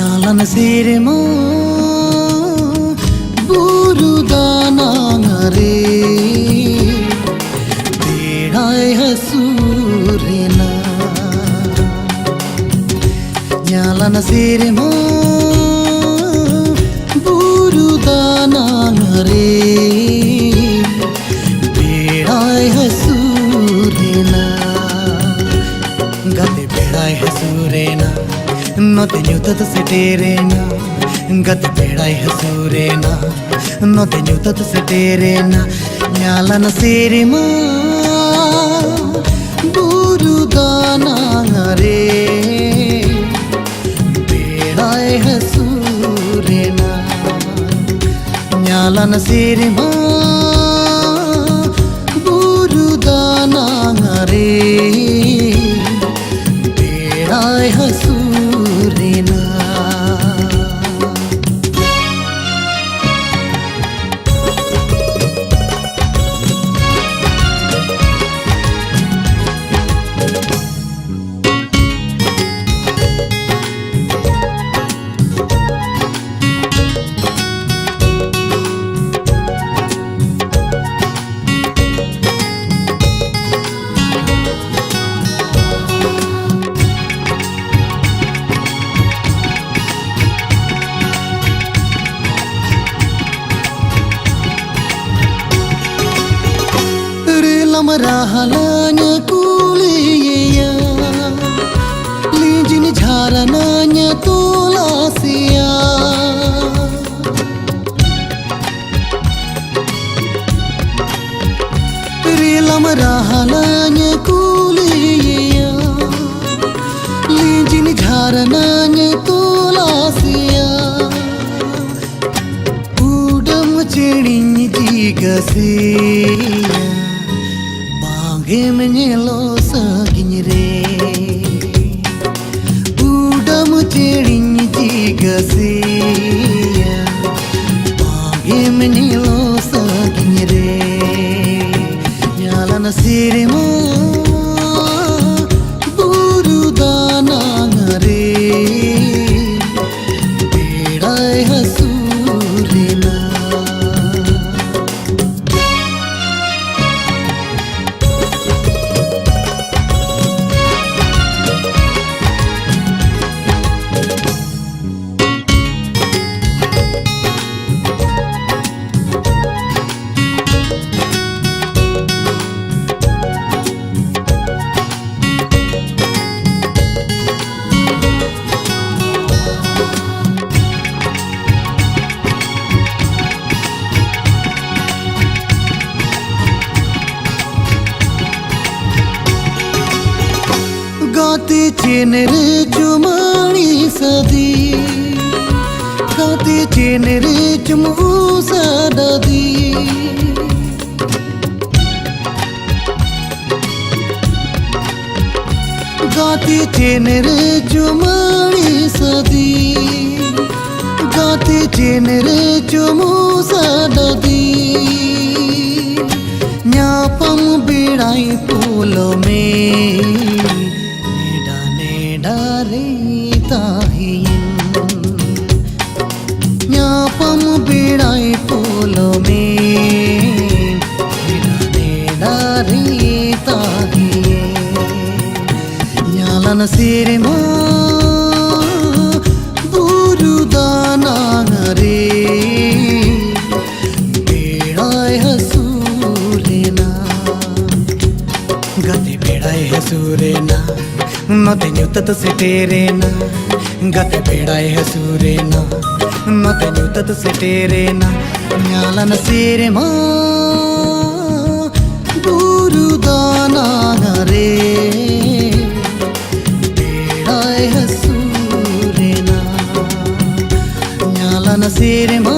Nyalan sirmo burudana ngare bedai hasurena Nyalan sirmo burudana ngare bedai hasurena gate bedai hasurena Note nyutat se tere na gat bedai hasure na Note nyutat se tere na Nyalan sirma burudana ngare bedai hasure na Nyalan sirma burudana ngare bedai hasure Rahalanya kuliya Lijin jharananya tulasiya Rilam rahalanya kuliya Lijin jharananya tulasiya Udam chedin jigasiya Menelo saginya re Udam chedin jigasiya Bage menelo saginya re Nyalan sirmo burudana ngare bedai hasurena Gate chenere chumani sadi Gate chenere chumu sadadi Gate chenere chumani sadi Gate chenere chumu sadadi Nyapam bedai pulo mein Nyapam bedai pulo mein dari tahiye Nyalan sirma burudana ngare bedai hasurena gate bedai hasurena Note nyutat se tere na Gate bedai hasurena Note nyutat se tere na Nyalan sirma burudana ngare bedai hasurena Nyalan sirma